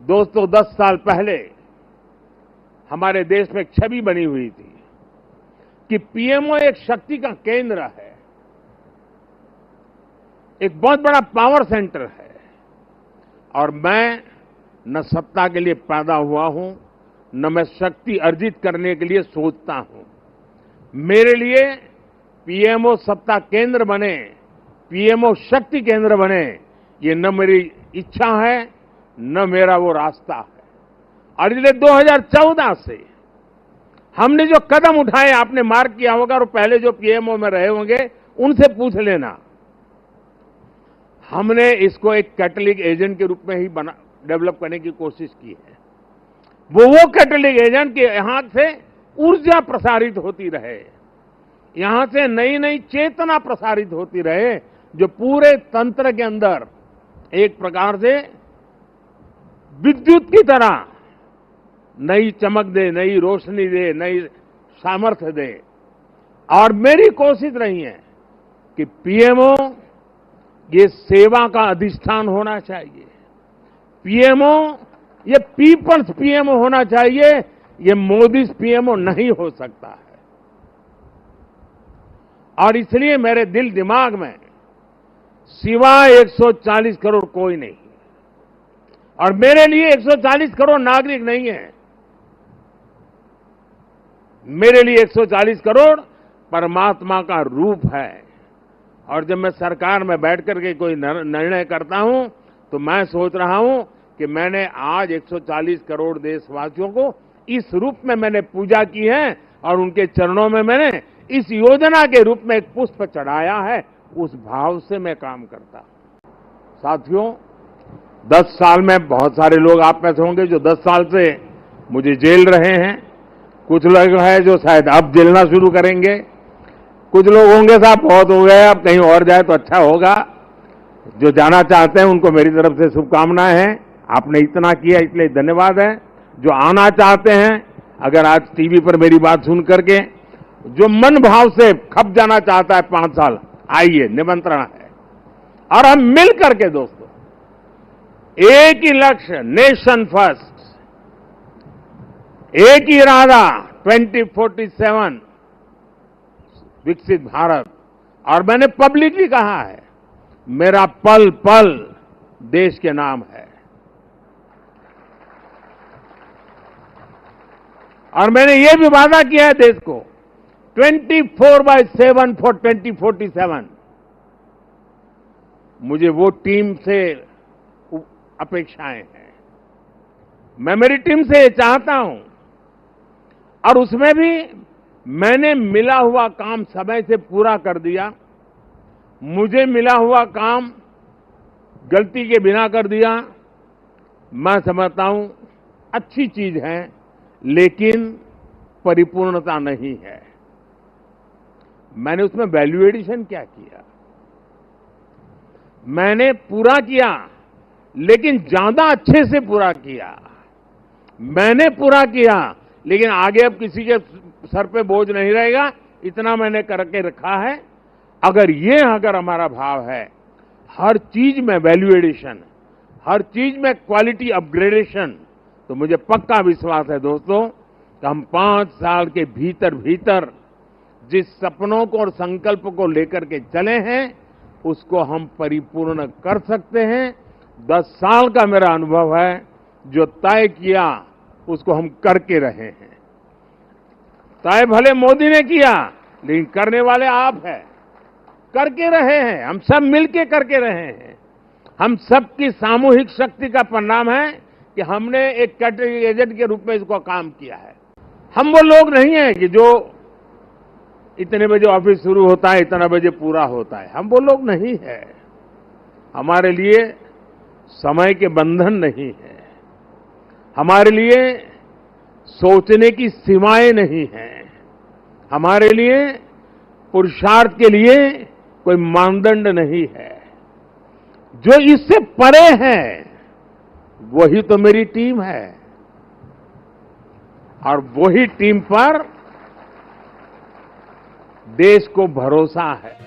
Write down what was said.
दोस्तों, 10 साल पहले हमारे देश में एक छवि बनी हुई थी कि पीएमओ एक शक्ति का केंद्र है, एक बहुत बड़ा पावर सेंटर है। और मैं न सत्ता के लिए पैदा हुआ हूं, न मैं शक्ति अर्जित करने के लिए सोचता हूं। मेरे लिए पीएमओ सत्ता केंद्र बने, पीएमओ शक्ति केंद्र बने, ये न मेरी इच्छा है, न मेरा वो रास्ता है। और इसलिए 2014 से हमने जो कदम उठाए, आपने मार्क किया होगा, और पहले जो पीएमओ में रहे होंगे उनसे पूछ लेना, हमने इसको एक कैटलिक एजेंट के रूप में ही डेवलप करने की कोशिश की है। वो कैटलिक एजेंट के यहां से ऊर्जा प्रसारित होती रहे, यहां से नई नई चेतना प्रसारित होती रहे, जो पूरे तंत्र के अंदर एक प्रकार से विद्युत की तरह नई चमक दे, नई रोशनी दे, नई सामर्थ्य दे। और मेरी कोशिश रही है कि पीएमओ ये सेवा का अधिष्ठान होना चाहिए, पीएमओ ये पीपल्स पीएमओ होना चाहिए, ये मोदी पीएमओ नहीं हो सकता है। और इसलिए मेरे दिल दिमाग में सिवाय 140 करोड़ कोई नहीं, और मेरे लिए 140 करोड़ नागरिक नहीं है, मेरे लिए 140 करोड़ परमात्मा का रूप है। और जब मैं सरकार में बैठ करके कोई निर्णय करता हूं, तो मैं सोच रहा हूं कि मैंने आज 140 करोड़ देशवासियों को इस रूप में मैंने पूजा की है, और उनके चरणों में मैंने इस योजना के रूप में एक पुष्प चढ़ाया है। उस भाव से मैं काम करता हूं। साथियों, 10 साल में बहुत सारे लोग आप में से होंगे जो 10 साल से मुझे जेल रहे हैं, कुछ लोग हैं जो शायद अब जेलना शुरू करेंगे, कुछ लोग होंगे साहब बहुत हो गए, अब कहीं और जाए तो अच्छा होगा। जो जाना चाहते हैं उनको मेरी तरफ से शुभकामनाएं हैं। आपने इतना किया इसलिए धन्यवाद है। जो आना चाहते हैं, अगर आज टीवी पर मेरी बात सुन करके जो मन भाव से खप जाना चाहता है 5 साल, आइए, निमंत्रण है। और हम मिल करके दोस्तों एक ही लक्ष्य, नेशन फर्स्ट, एक ही इरादा, 2047 विकसित भारत। और मैंने पब्लिकली कहा है, मेरा पल पल देश के नाम है। और मैंने ये भी वादा किया है देश को, 24/7 फॉर 2047। मुझे वो टीम से अपेक्षाएं हैं, मैं मेरी टीम से ये चाहता हूं। और उसमें भी मैंने मिला हुआ काम समय से पूरा कर दिया, मुझे मिला हुआ काम गलती के बिना कर दिया। मैं समझता हूं अच्छी चीज है, लेकिन परिपूर्णता नहीं है। मैंने उसमें वैल्यू एडिशन क्या किया, मैंने पूरा किया, लेकिन ज्यादा अच्छे से पूरा किया। मैंने पूरा किया, लेकिन आगे अब किसी के सर पे बोझ नहीं रहेगा, इतना मैंने करके रखा है। अगर हमारा भाव है, हर चीज में वैल्यू एडिशन, हर चीज में क्वालिटी अपग्रेडेशन, तो मुझे पक्का विश्वास है दोस्तों कि हम 5 साल के भीतर भीतर जिस सपनों को और संकल्प को लेकर के चले हैं, उसको हम परिपूर्ण कर सकते हैं। 10 साल का मेरा अनुभव है, जो तय किया उसको हम करके रहे हैं। तय भले मोदी ने किया, लेकिन करने वाले आप हैं, करके रहे हैं, हम सब मिलके करके रहे हैं। हम सबकी सामूहिक शक्ति का परिणाम है कि हमने एक कैटलिक एजेंट के रूप में इसको काम किया है। हम वो लोग नहीं हैं कि जो इतने बजे ऑफिस शुरू होता है, इतना बजे पूरा होता है, हम वो लोग नहीं है। हमारे लिए समय के बंधन नहीं है, हमारे लिए सोचने की सीमाएं नहीं हैं, हमारे लिए पुरुषार्थ के लिए कोई मानदंड नहीं है। जो इससे परे है वही तो मेरी टीम है, और वही टीम पर देश को भरोसा है।